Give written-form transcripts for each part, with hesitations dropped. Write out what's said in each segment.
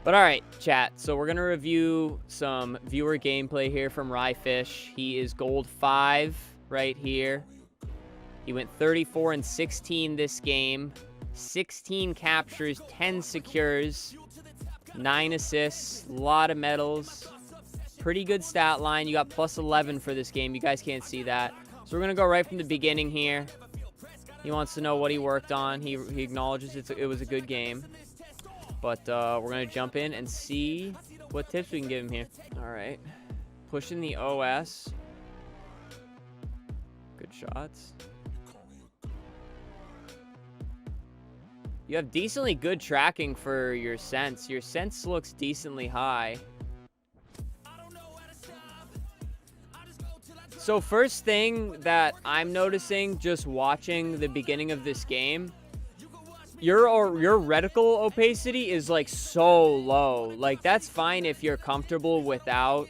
But all right, chat. So we're going to review some viewer gameplay here from Ryefish. He is gold 5 right here. He went 34 and 16 this game. 16 captures, 10 secures, 9 assists, a lot of medals. Pretty good stat line. You got plus 11 for this game. You guys can't see that. So we're going to go right from the beginning here. He wants to know what he worked on. He acknowledges it was a good game. But we're going to jump in and see what tips we can give him here. All right. Pushing the OS. Good shots. You have decently good tracking for your sense. Your sense looks decently high. So first thing that I'm noticing just watching the beginning of this game, your reticle opacity is like so low. Like that's fine if you're comfortable without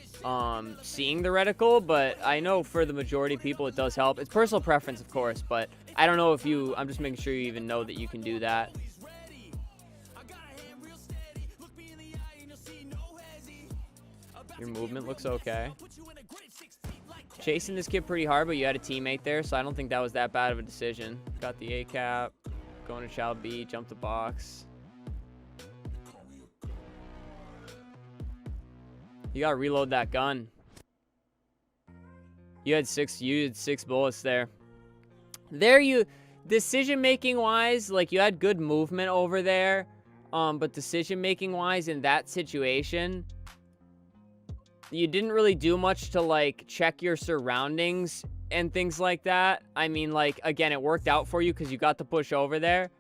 seeing the reticle, but I know for the majority of people it does help. It's personal preference, of course, but I don't know if you, I'm just making sure you even know that you can do that. Your movement looks okay. Chasing this kid pretty hard, but you had a teammate there, so I don't think that was that bad of a decision. Got the A cap, going to child B, jump the box. You gotta reload that gun. You had six bullets there. Decision making wise, like you had good movement over there, but decision making wise in that situation, you didn't really do much to like check your surroundings and things like that. I mean, like, again, it worked out for you because you got the push over there.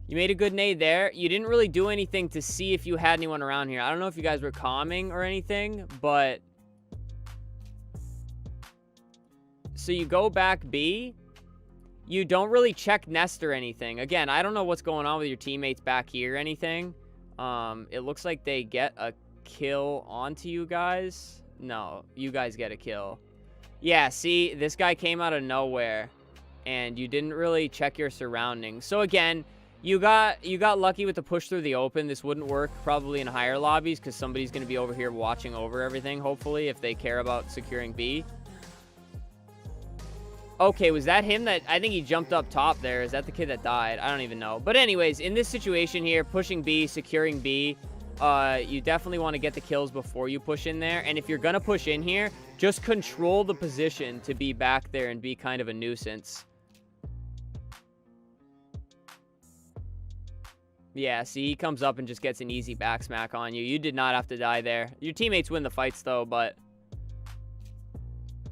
You made a good nade there. You didn't really do anything to see if you had anyone around here. I don't know if you guys were calming or anything, but so you go back B. You don't really check nest or anything. Again, I don't know what's going on with your teammates back here or anything. It looks like they get a kill onto you guys. No, you guys get a kill. Yeah, see, this guy came out of nowhere and you didn't really check your surroundings. So again, you got lucky with the push through the open. This wouldn't work probably in higher lobbies because somebody's going to be over here watching over everything, hopefully, if they care about securing B. Okay, was that him that... I think he jumped up top there. Is that the kid that died? I don't even know. But anyways, in this situation here, pushing B, securing B, you definitely want to get the kills before you push in there. And if you're going to push in here, just control the position to be back there and be kind of a nuisance. Yeah, see, he comes up and just gets an easy back smack on you. You did not have to die there. Your teammates win the fights, though, but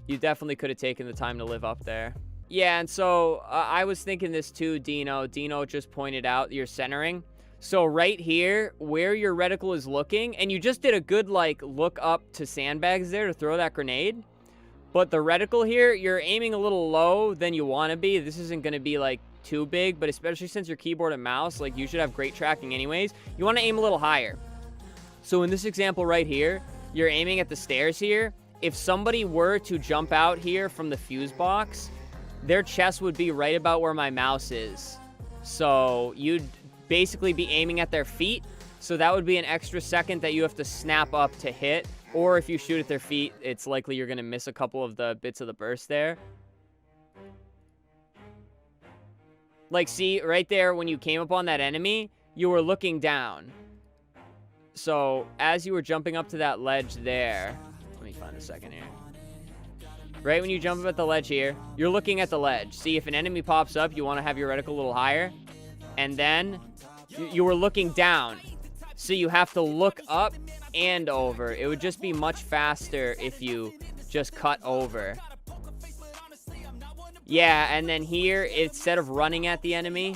you definitely could have taken the time to live up there. Yeah, and so I was thinking this too, Dino. Dino just pointed out your centering. So right here, where your reticle is looking, and you just did a good, like, look up to sandbags there to throw that grenade. But the reticle here, you're aiming a little low than you want to be. This isn't going to be, like, too big, but especially since your keyboard and mouse, like, you should have great tracking anyways. You want to aim a little higher. So in this example right here, you're aiming at the stairs here. If somebody were to jump out here from the fuse box, their chest would be right about where my mouse is. So you'd basically be aiming at their feet. So that would be an extra second that you have to snap up to hit. Or if you shoot at their feet, it's likely you're going to miss a couple of the bits of the burst there. Like, see, right there, when you came up on that enemy, you were looking down. So as you were jumping up to that ledge there, let me find a second here. Right when you jump up at the ledge here, you're looking at the ledge. See, if an enemy pops up, you want to have your reticle a little higher. And then you were looking down. So you have to look up and over. It would just be much faster if you just cut over. Yeah, and then here, instead of running at the enemy,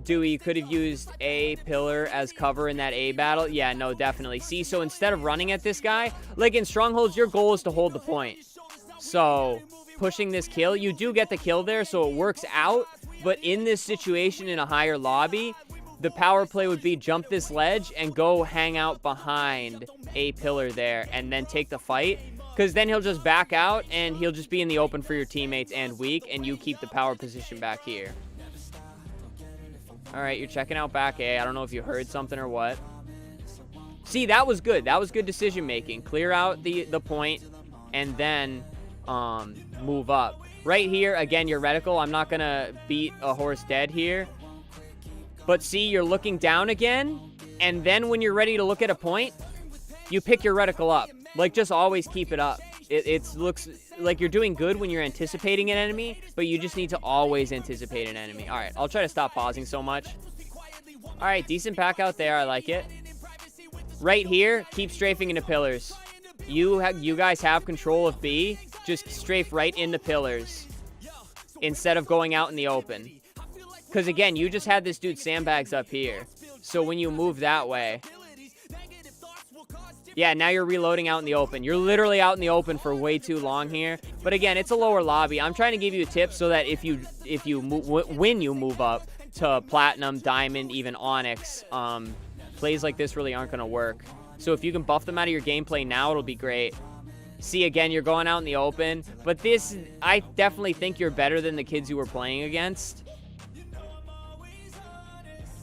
Dewey, you could have used a pillar as cover in that A battle. Yeah, no, definitely. See, so instead of running at this guy, like in Strongholds, your goal is to hold the point. So pushing this kill, you do get the kill there, so it works out. But in this situation in a higher lobby, the power play would be jump this ledge and go hang out behind a pillar there and then take the fight. Because then he'll just back out and he'll just be in the open for your teammates and weak, and you keep the power position back here. All right, you're checking out back A. I don't know if you heard something or what. See, that was good. That was good decision making. Clear out the point and then move up. Right here, again, your reticle. I'm not going to beat a horse dead here. But see, you're looking down again. And then when you're ready to look at a point, you pick your reticle up. Like, just always keep it up. It looks like you're doing good when you're anticipating an enemy, but you just need to always anticipate an enemy. All right, I'll try to stop pausing so much. All right, decent pack out there. I like it. Right here, keep strafing into pillars. You guys have control of B. Just strafe right into pillars instead of going out in the open. Because, again, you just had this dude sandbags up here. So when you move that way... Yeah, now you're reloading out in the open. You're literally out in the open for way too long here. But again, it's a lower lobby. I'm trying to give you a tip so that when you move up to platinum, diamond, even onyx, plays like this really aren't going to work. So if you can buff them out of your gameplay now, it'll be great. See, again, you're going out in the open. But this, I definitely think you're better than the kids you were playing against.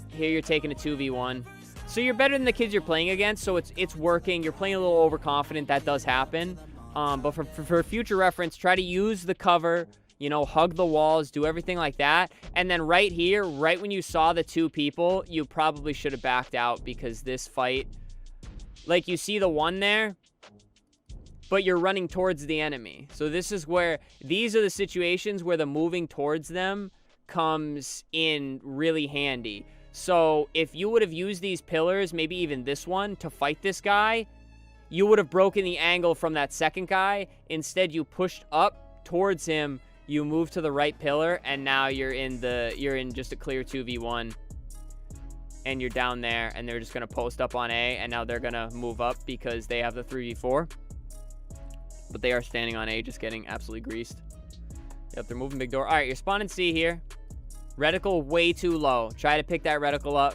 Here you're taking a 2v1. So you're better than the kids you're playing against, so it's working. You're playing a little overconfident. That does happen. But for future reference, try to use the cover, you know, hug the walls, do everything like that. And then right here, right when you saw the two people, you probably should have backed out because this fight, like you see the one there, but you're running towards the enemy. So this is where, these are the situations where the moving towards them comes in really handy. So if you would have used these pillars, maybe even this one, to fight this guy, you would have broken the angle from that second guy. Instead, you pushed up towards him, you moved to the right pillar, and now you're in just a clear 2v1. And you're down there, and they're just going to post up on A, and now they're going to move up because they have the 3v4. But they are standing on A, just getting absolutely greased. Yep, they're moving big door. All right, you're spawning C here. Reticle way too low. Try to pick that reticle up.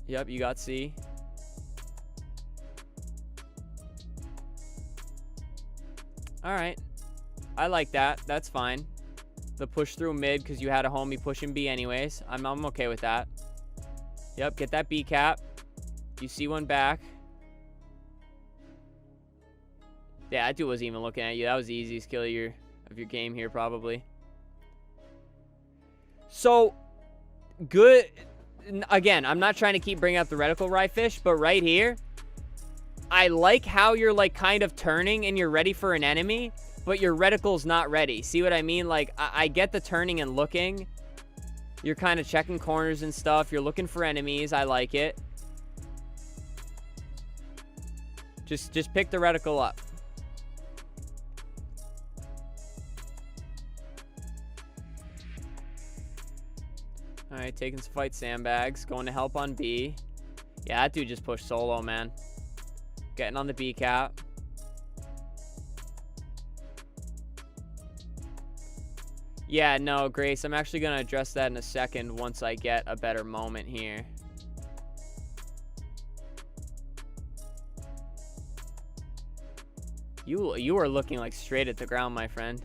Yep, you got C. All right. I like that. That's fine. The push through mid because you had a homie pushing B anyways. I'm okay with that. Yep, get that B cap. You see one back. Yeah, that dude wasn't even looking at you. That was the easiest kill of your game here probably. So, good. Again, I'm not trying to keep bringing up the reticle ryefish, but right here, I like how you're, like, kind of turning and you're ready for an enemy, but your reticle's not ready. See what I mean? Like, I get the turning and looking. You're kind of checking corners and stuff. You're looking for enemies. I like it. Just pick the reticle up. All right, taking some fight sandbags. Going to help on B. Yeah, that dude just pushed solo, man. Getting on the B cap. Yeah, no, Grace, I'm actually going to address that in a second once I get a better moment here. You are looking like straight at the ground, my friend.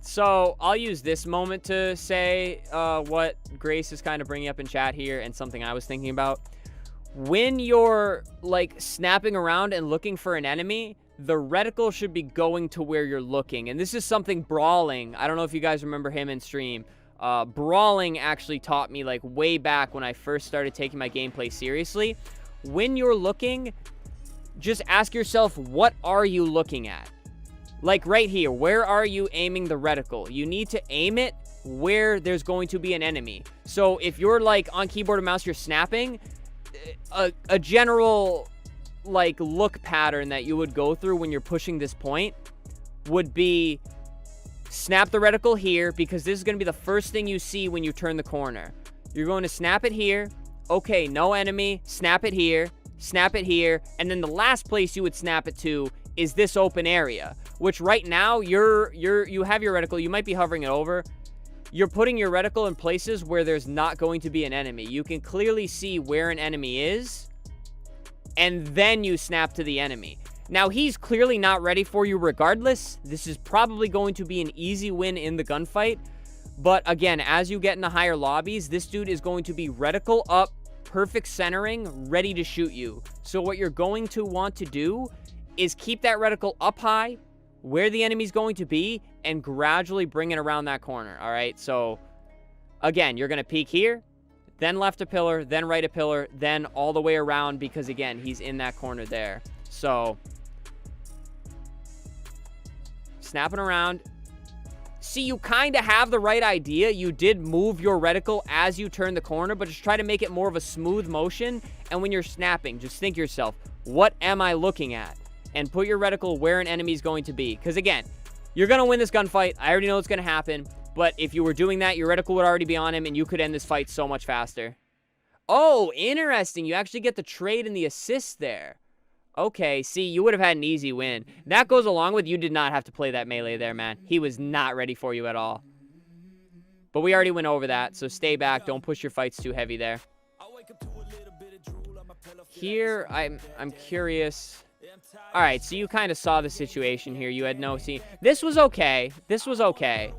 So I'll use this moment to say what Grace is kind of bringing up in chat here and something I was thinking about. When you're like snapping around and looking for an enemy, the reticle should be going to where you're looking. And this is something Brawling, I don't know if you guys remember him in stream. Brawling actually taught me like way back when I first started taking my gameplay seriously. When you're looking, just ask yourself, what are you looking at? Like right here, where are you aiming the reticle? You need to aim it where there's going to be an enemy. So if you're like on keyboard and mouse, you're snapping, a general like look pattern that you would go through when you're pushing this point would be snap the reticle here because this is going to be the first thing you see when you turn the corner. You're going to snap it here. Okay, no enemy. Snap it here. Snap it here. And then the last place you would snap it to is this open area, which right now you have your reticle. You might be hovering it over. You're putting your reticle in places where there's not going to be an enemy. You can clearly see where an enemy is, and then you snap to the enemy. Now, he's clearly not ready for you regardless. This is probably going to be an easy win in the gunfight. But again, as you get into higher lobbies, this dude is going to be reticle up, perfect centering, ready to shoot you. So what you're going to want to do is keep that reticle up high, where the enemy's going to be, and gradually bring it around that corner, all right? So, again, you're going to peek here, then left a pillar, then right a pillar, then all the way around because, again, he's in that corner there. So, snapping around. See, you kind of have the right idea. You did move your reticle as you turn the corner, but just try to make it more of a smooth motion. And when you're snapping, just think to yourself, what am I looking at? And put your reticle where an enemy is going to be. Because, again, you're going to win this gunfight. I already know it's going to happen. But if you were doing that, your reticle would already be on him, and you could end this fight so much faster. Oh, interesting. You actually get the trade and the assist there. Okay, see, you would have had an easy win. That goes along with you did not have to play that melee there, man. He was not ready for you at all. But we already went over that, so stay back. Don't push your fights too heavy there. Here, I'm curious. All right, so you kind of saw the situation here. You had no see. This was okay. This was okay.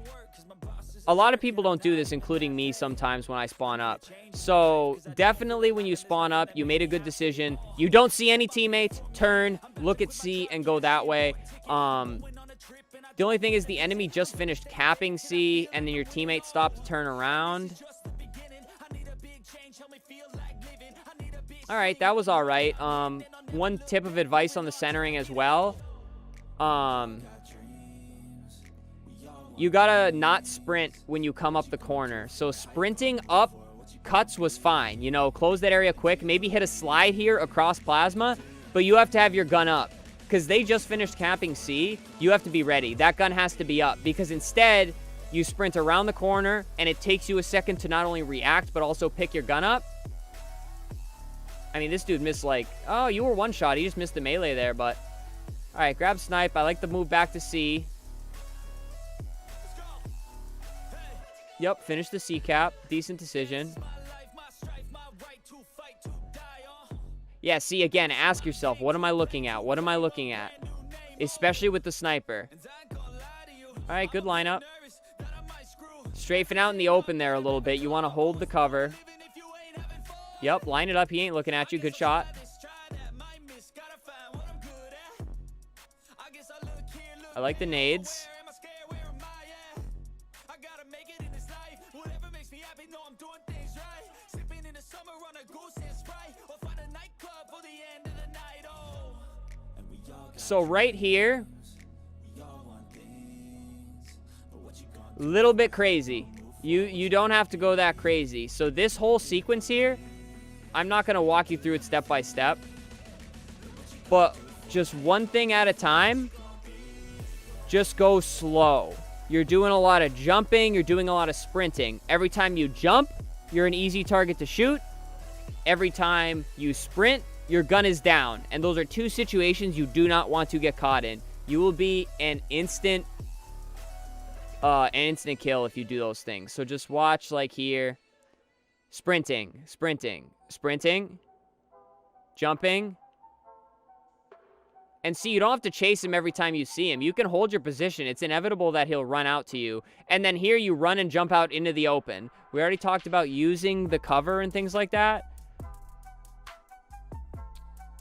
A lot of people don't do this, including me sometimes when I spawn up. So definitely when you spawn up, you made a good decision. You don't see any teammates, turn, look at C, and go that way. The only thing is the enemy just finished capping C, and then your teammate stopped to turn around. All right, that was all right. One tip of advice on the centering as well. You gotta not sprint when you come up the corner. So sprinting up cuts was fine. You know, close that area quick. Maybe hit a slide here across plasma, but you have to have your gun up. Because they just finished capping C, you have to be ready. That gun has to be up. Because instead, you sprint around the corner, and it takes you a second to not only react, but also pick your gun up. I mean, this dude missed like... Oh, you were one shot. He just missed the melee there, but... All right, grab snipe. I like the move back to C. Yep, finish the C-cap. Decent decision. Yeah, see, again, ask yourself, what am I looking at? What am I looking at? Especially with the sniper. All right, good lineup. Strafing out in the open there a little bit. You want to hold the cover. Yep, line it up. He ain't looking at you. Good shot. I like the nades. So right here, little bit crazy. You don't have to go that crazy. So this whole sequence here, I'm not going to walk you through it step by step. But just one thing at a time, just go slow. You're doing a lot of jumping. You're doing a lot of sprinting. Every time you jump, you're an easy target to shoot. Every time you sprint, your gun is down. And those are two situations you do not want to get caught in. You will be an instant kill if you do those things. So just watch like here. Sprinting, sprinting, sprinting, jumping. And see, you don't have to chase him every time you see him. You can hold your position. It's inevitable that he'll run out to you. And then here you run and jump out into the open. We already talked about using the cover and things like that.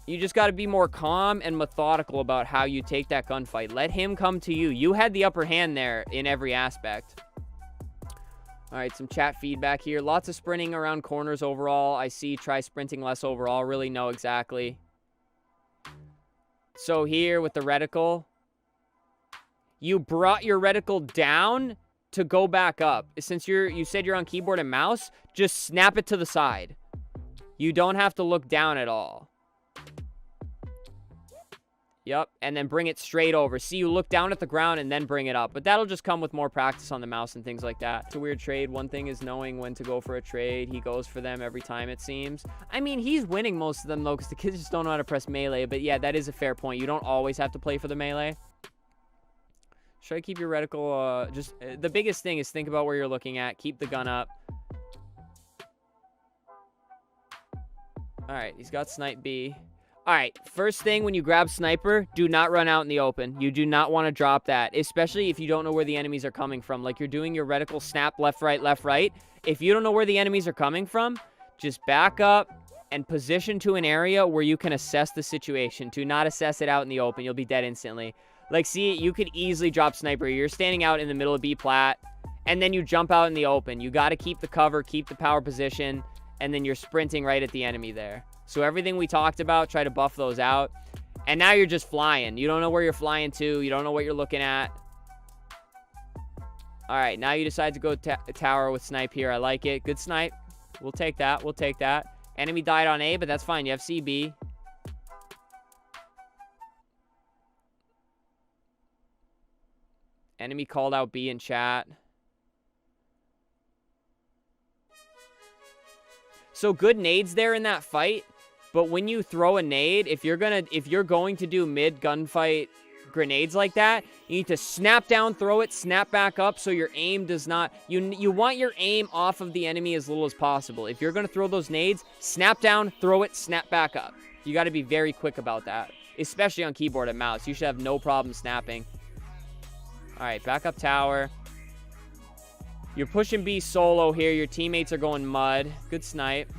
You just got to be more calm and methodical about how you take that gunfight. Let him come to you. You had the upper hand there in every aspect. All right, some chat feedback here. Lots of sprinting around corners overall. I see try sprinting less overall. Really know exactly. So here with the reticle, you brought your reticle down to go back up. Since you said you're on keyboard and mouse, just snap it to the side. You don't have to look down at all. Yep, and then bring it straight over. See, you look down at the ground and then bring it up. But that'll just come with more practice on the mouse and things like that. It's a weird trade. One thing is knowing when to go for a trade. He goes for them every time, it seems. I mean, he's winning most of them, though, because the kids just don't know how to press melee. But yeah, that is a fair point. You don't always have to play for the melee. Try to keep your reticle... the biggest thing is think about where you're looking at. Keep the gun up. All right, he's got snipe B. All right, first thing when you grab sniper, do not run out in the open. You do not want to drop that, especially if you don't know where the enemies are coming from. Like you're doing your reticle snap left, right, left, right. If you don't know where the enemies are coming from, just back up and position to an area where you can assess the situation. Do not assess it out in the open. You'll be dead instantly. Like, see, you could easily drop sniper. You're standing out in the middle of B plat, and then you jump out in the open. You got to keep the cover, keep the power position, and then you're sprinting right at the enemy there. So everything we talked about, try to buff those out. And now you're just flying. You don't know where you're flying to. You don't know what you're looking at. All right, now you decide to go tower with snipe here. I like it. Good snipe. We'll take that. We'll take that. Enemy died on A, but that's fine. You have CB. Enemy called out B in chat. So good nades there in that fight. But when you throw a nade, if you're going to do mid gunfight grenades like that, you need to snap down, throw it, snap back up so your aim does not... You want your aim off of the enemy as little as possible. If you're going to throw those nades, snap down, throw it, snap back up. You got to be very quick about that, especially on keyboard and mouse. You should have no problem snapping. All right, back up tower. You're pushing B solo here. Your teammates are going mud. Good snipe.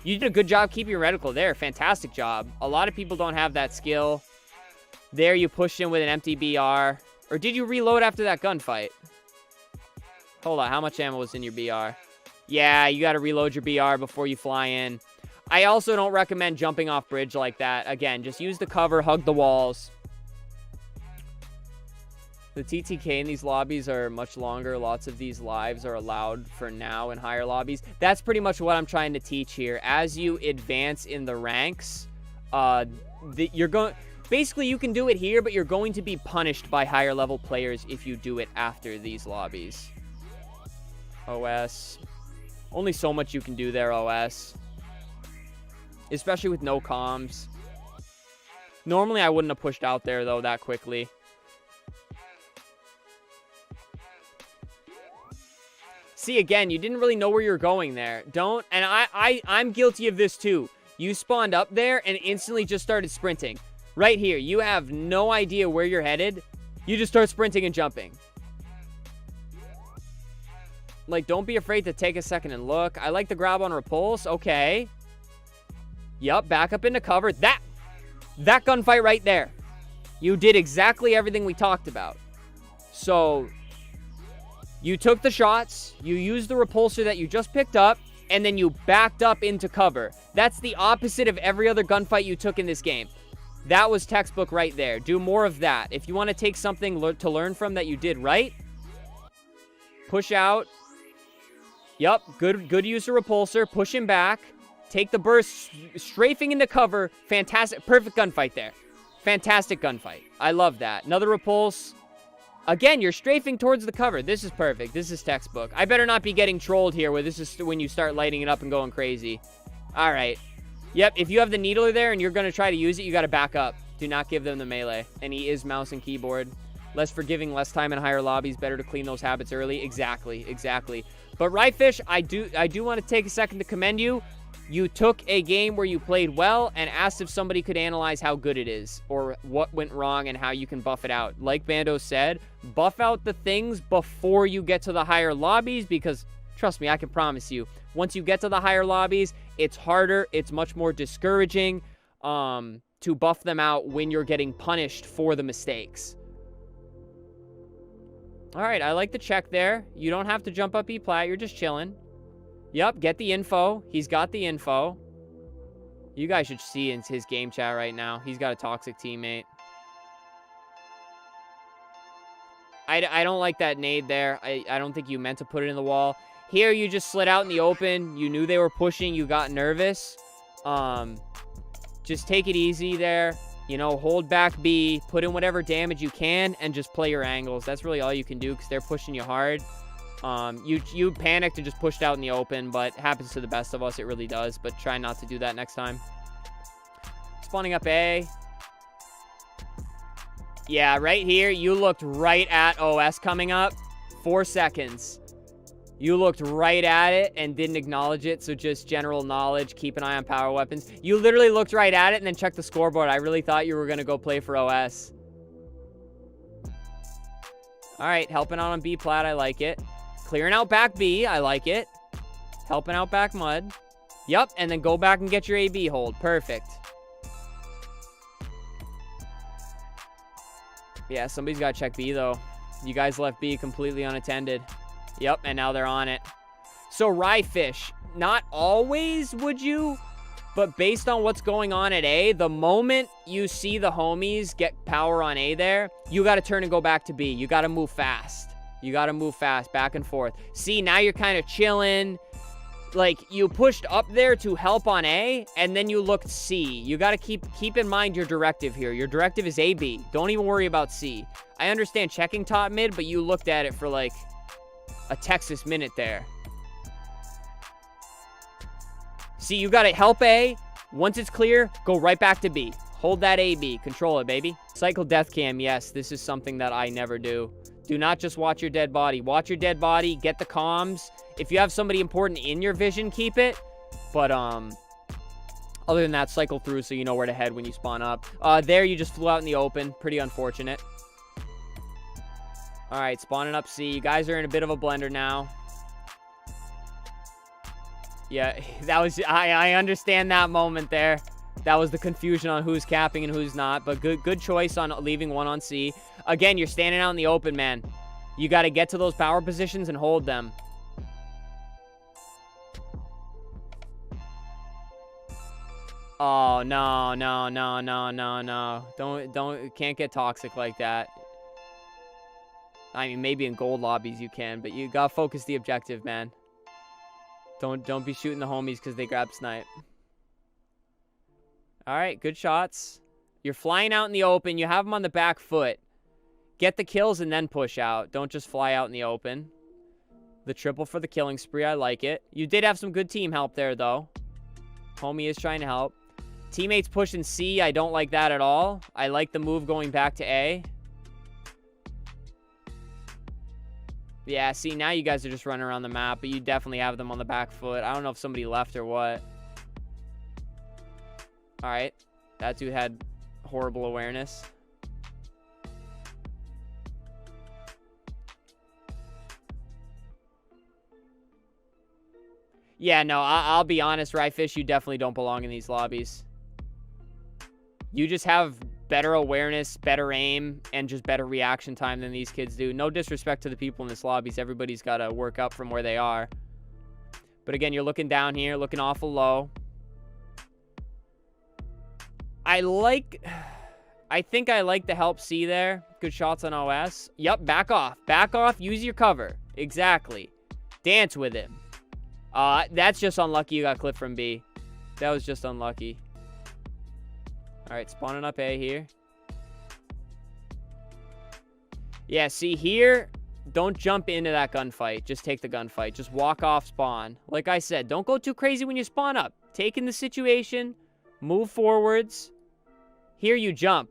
You did a good job keeping your reticle there. Fantastic job. A lot of people don't have that skill. There you pushed in with an empty BR. Or did you reload after that gunfight? Hold on. How much ammo was in your BR? Yeah, you got to reload your BR before you fly in. I also don't recommend jumping off bridge like that. Again, just use the cover, hug the walls. The TTK in these lobbies are much longer. Lots of these lives are allowed for now in higher lobbies. That's pretty much what I'm trying to teach here. As you advance in the ranks, you're going... Basically, you can do it here, but you're going to be punished by higher level players if you do it after these lobbies. OS. Only so much you can do there, OS. Especially with no comms. Normally, I wouldn't have pushed out there, though, that quickly. See, again, you didn't really know where you're going there. Don't... And I'm guilty of this, too. You spawned up there and instantly just started sprinting. Right here, you have no idea where you're headed. You just start sprinting and jumping. Like, don't be afraid to take a second and look. I like the grab on repulse. Okay. Yup, back up into cover. That gunfight right there. You did exactly everything we talked about. So, you took the shots. You used the repulsor that you just picked up. And then you backed up into cover. That's the opposite of every other gunfight you took in this game. That was textbook right there. Do more of that. If you want to take something to learn from that you did right, push out. Yup, good use of repulsor. Push him back. Take the burst, strafing into cover. Fantastic. Perfect gunfight there. Fantastic gunfight. I love that. Another repulse. Again, you're strafing towards the cover. This is perfect. This is textbook. I better not be getting trolled here where this is when you start lighting it up and going crazy. All right. Yep, if you have the needler there and you're going to try to use it, you got to back up. Do not give them the melee. And he is mouse and keyboard. Less forgiving, less time in higher lobbies. Better to clean those habits early. Exactly, exactly. But Ryfish, I do want to take a second to commend you. You took a game where you played well and asked if somebody could analyze how good it is or what went wrong and how you can buff it out. Like Bando said, buff out the things before you get to the higher lobbies because, trust me, I can promise you, once you get to the higher lobbies, it's harder. It's much more discouraging to buff them out when you're getting punished for the mistakes. All right, I like the check there. You don't have to jump up E-plat. You're just chilling. Yep, get the info. He's got the info. You guys should see in his game chat right now. He's got a toxic teammate. I don't like that nade there. I don't think you meant to put it in the wall. Here, you just slid out in the open. You knew they were pushing. You got nervous. Just take it easy there. You know, hold back B. Put in whatever damage you can and just play your angles. That's really all you can do because they're pushing you hard. You panicked and just pushed out in the open, but it happens to the best of us. It really does, but try not to do that next time. Spawning up A. Yeah, right here, you looked right at OS coming up. 4 seconds. You looked right at it and didn't acknowledge it, so just general knowledge. Keep an eye on power weapons. You literally looked right at it and then checked the scoreboard. I really thought you were going to go play for OS. All right, helping out on B plat. I like it. Clearing out back B. I like it. Helping out back mud. Yep, and then go back and get your AB hold. Perfect. Yeah, somebody's got to check B, though. You guys left B completely unattended. Yep, and now they're on it. So, rye fish. Not always would you, but based on what's going on at A, the moment you see the homies get power on A there, you got to turn and go back to B. You got to move fast. You got to move fast, back and forth. See, now you're kind of chilling. Like, you pushed up there to help on A, and then you looked C. You got to keep in mind your directive here. Your directive is AB. Don't even worry about C. I understand checking top mid, but you looked at it for, like, a Texas minute there. See, you got to help A. Once it's clear, go right back to B. Hold that AB. Control it, baby. Cycle death cam. Yes, this is something that I never do. Do not just watch your dead body. Watch your dead body. Get the comms. If you have somebody important in your vision, keep it. But, other than that, cycle through so you know where to head when you spawn up. There, you just flew out in the open. Pretty unfortunate. All right, spawning up C. You guys are in a bit of a blender now. Yeah, that was... I understand that moment there. That was the confusion on who's capping and who's not. But good choice on leaving one on C. Again, you're standing out in the open, man. You got to get to those power positions and hold them. Oh, no. Can't get toxic like that. I mean, maybe in gold lobbies you can, but you gotta focus the objective, man. Don't be shooting the homies because they grab snipe. All right, good shots. You're flying out in the open. You have them on the back foot. Get the kills and then push out. Don't just fly out in the open. The triple for the killing spree. I like it. You did have some good team help there, though. Homie is trying to help. Teammates pushing C. I don't like that at all. I like the move going back to A. Yeah, see, now you guys are just running around the map, but you definitely have them on the back foot. I don't know if somebody left or what. All right. That dude had horrible awareness. Yeah, no, I'll be honest, Ryefish, you definitely don't belong in these lobbies. You just have better awareness, better aim, and just better reaction time than these kids do. No disrespect to the people in this lobbies. Everybody's got to work up from where they are. But again, you're looking down here, looking awful low. I think I like the help C there. Good shots on OS. Yep, back off. Back off. Use your cover. Exactly. Dance with him. That's just unlucky you got clipped from B. That was just unlucky. All right, spawning up A here. Yeah, see here, don't jump into that gunfight. Just take the gunfight. Just walk off spawn. Like I said, don't go too crazy when you spawn up. Take in the situation, move forwards. Here you jump.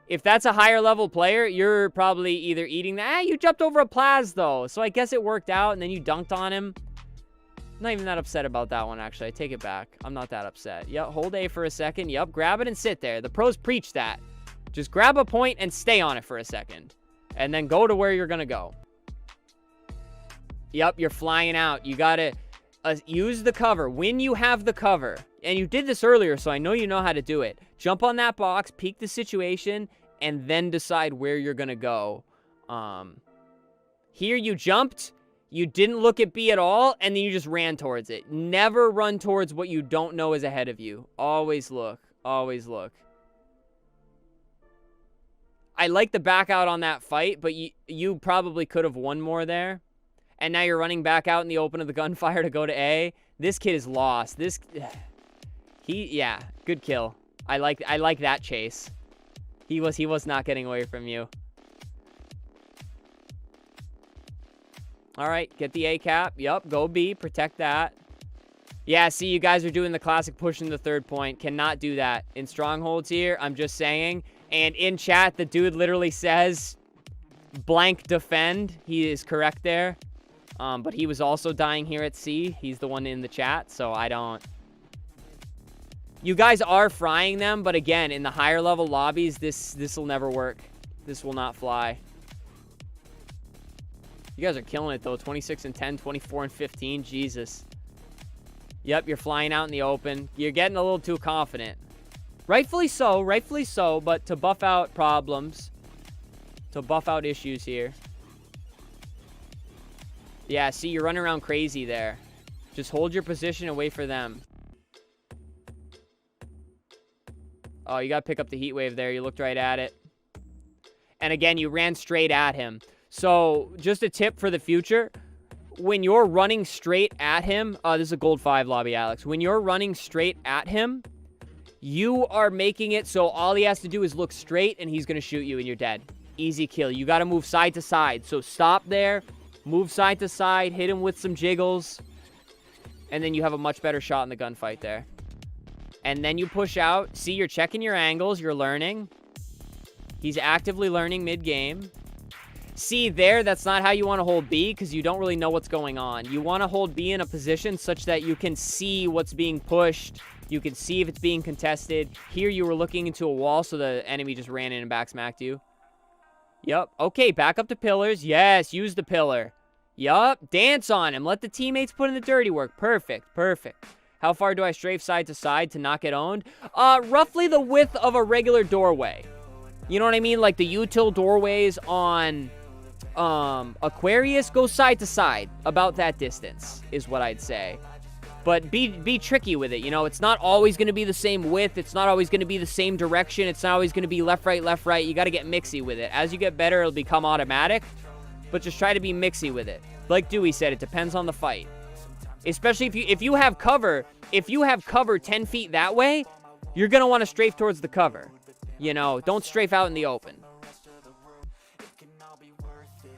If that's a higher level player, you're probably either eating that. You jumped over a Plaz, though. So I guess it worked out, and then you dunked on him. Not even that upset about that one, actually. I take it back. I'm not that upset. Yep, hold A for a second. Yep, grab it and sit there. The pros preach that. Just grab a point and stay on it for a second. And then go to where you're going to go. Yep, you're flying out. You got to use the cover. When you have the cover, and you did this earlier, so I know you know how to do it. Jump on that box, peek the situation, and then decide where you're going to go. Here you jumped. You didn't look at B at all, and then you just ran towards it. Never run towards what you don't know is ahead of you. Always look. Always look. I like the back out on that fight, but you probably could have won more there. And now you're running back out in the open of the gunfire to go to A. This kid is lost. Yeah, good kill. I like that chase. He was not getting away from you. All right, get the A cap. Yup, go B, protect that. Yeah, see, you guys are doing the classic pushing the third point. Cannot do that. In strongholds here, I'm just saying. And in chat, the dude literally says blank defend. He is correct there. But he was also dying here at C. He's the one in the chat, so I don't... You guys are frying them, but again, in the higher level lobbies, this will never work. This will not fly. You guys are killing it, though. 26 and 10, 24 and 15. Jesus. Yep, you're flying out in the open. You're getting a little too confident. Rightfully so, but to buff out problems, to buff out issues here. Yeah, see, you're running around crazy there. Just hold your position and wait for them. Oh, you got to pick up the heat wave there. You looked right at it. And again, you ran straight at him. So, just a tip for the future. When you're running straight at him... this is a gold 5 lobby, Alex. When you're running straight at him, you are making it so all he has to do is look straight and he's going to shoot you and you're dead. Easy kill. You got to move side to side. So, stop there. Move side to side. Hit him with some jiggles. And then you have a much better shot in the gunfight there. And then you push out. See, you're checking your angles. You're learning. He's actively learning mid-game. See, there, that's not how you want to hold B because you don't really know what's going on. You want to hold B in a position such that you can see what's being pushed. You can see if it's being contested. Here, you were looking into a wall, so the enemy just ran in and backsmacked you. Yup. Okay, back up to pillars. Yes, use the pillar. Yup. Dance on him. Let the teammates put in the dirty work. Perfect. Perfect. How far do I strafe side to side to not get owned? Roughly the width of a regular doorway. You know what I mean? Like the util doorways on Aquarius, go side to side. About that distance is what I'd say. But be tricky with it. You know, it's not always going to be the same width. It's not always going to be the same direction. It's not always going to be left, right, left, right. You got to get mixy with it. As you get better, it'll become automatic. But just try to be mixy with it. Like Dewey said, it depends on the fight. Especially if you have cover, 10 feet that way, you're going to want to strafe towards the cover. You know, don't strafe out in the open.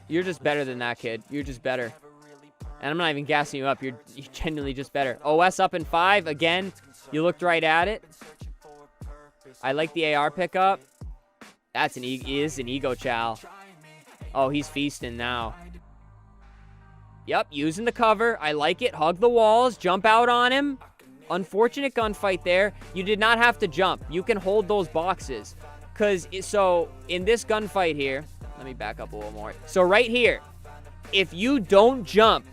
You're just better than that, kid. You're just better. And I'm not even gassing you up. You're genuinely just better. OS up in 5. Again, you looked right at it. I like the AR pickup. That's is an ego chow. Oh, he's feasting now. Yep, using the cover. I like it. Hug the walls. Jump out on him. Unfortunate gunfight there. You did not have to jump. You can hold those boxes. So, in this gunfight here... Let me back up a little more. So, right here. If you don't jump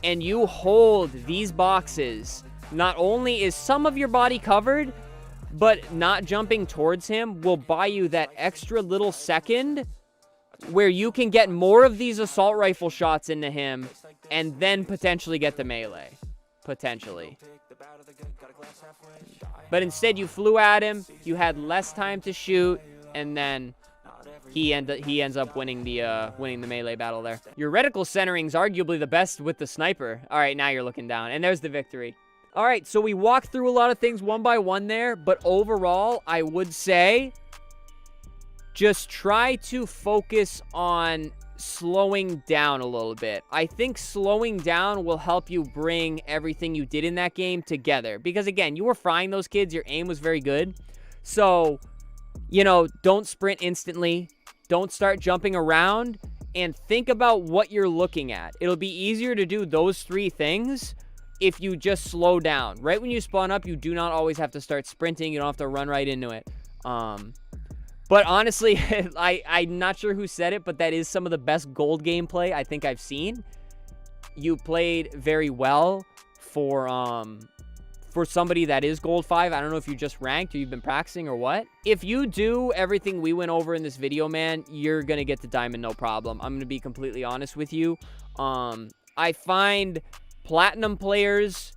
and you hold these boxes, not only is some of your body covered, but not jumping towards him will buy you that extra little second where you can get more of these assault rifle shots into him and then potentially get the melee. Potentially. But instead you flew at him, you had less time to shoot, and then he ends up winning the melee battle there. Your reticle centering's arguably the best with the sniper. All right, now you're looking down, and there's the victory. All right, so we walked through a lot of things one by one there, but overall, I would say just try to focus on slowing down a little bit. I think slowing down will help you bring everything you did in that game together. Because, again, you were frying those kids. Your aim was very good. So, you know, don't sprint instantly. Don't start jumping around. And think about what you're looking at. It'll be easier to do those 3 things if you just slow down. Right when you spawn up, you do not always have to start sprinting. You don't have to run right into it. But honestly, I'm not sure who said it, but that is some of the best gold gameplay I think I've seen. You played very well for somebody that is gold 5. I don't know if you just ranked or you've been practicing or what. If you do everything we went over in this video, man, you're going to get to diamond no problem. I'm going to be completely honest with you. I find platinum players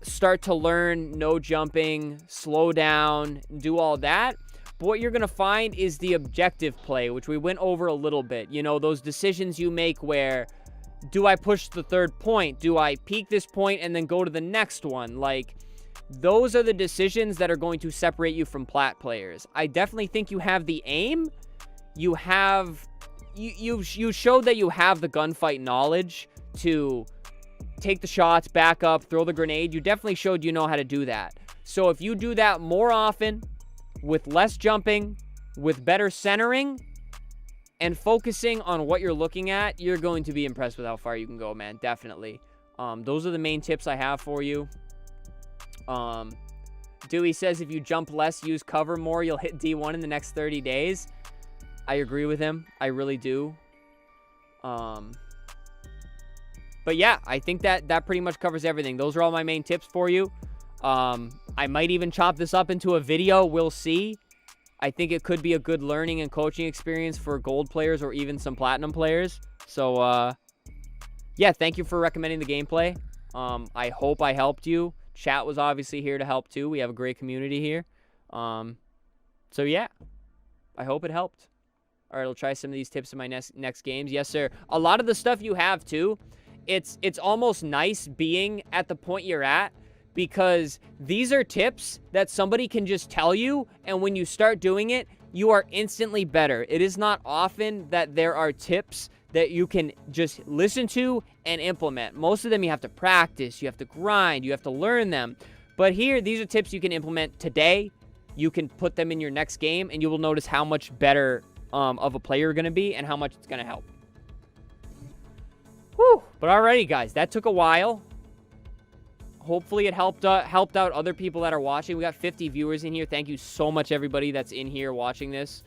start to learn no jumping, slow down, do all that. But what you're going to find is the objective play, which we went over a little bit. You know, those decisions you make where, do I push the 3rd point? Do I peek this point and then go to the next one? Like, those are the decisions that are going to separate you from plat players. I definitely think you have the aim. You showed that you have the gunfight knowledge to take the shots, back up, throw the grenade. You definitely showed you know how to do that. So if you do that more often, with less jumping, with better centering, and focusing on what you're looking at, you're going to be impressed with how far you can go, man. Definitely. Those are the main tips I have for you. Dewey says if you jump less, use cover more, you'll hit D1 in the next 30 days. I agree with him. I really do. But yeah, I think that pretty much covers everything. Those are all my main tips for you. I might even chop this up into a video. We'll see. I think it could be a good learning and coaching experience for gold players or even some platinum players. So, yeah, thank you for recommending the gameplay. I hope I helped you. Chat was obviously here to help too. We have a great community here. So yeah, I hope it helped. All right, I'll try some of these tips in my next games. Yes, sir. A lot of the stuff you have too, it's almost nice being at the point you're at, because these are tips that somebody can just tell you, and when you start doing it, you are instantly better. It is not often that there are tips that you can just listen to and implement. Most of them you have to practice, you have to grind, you have to learn them. But here, these are tips you can implement today. You can put them in your next game, and you will notice how much better of a player you're going to be and how much it's going to help. Whew. But alrighty, guys, that took a while. Hopefully it helped out other people that are watching. We got 50 viewers in here. Thank you so much, everybody that's in here watching this.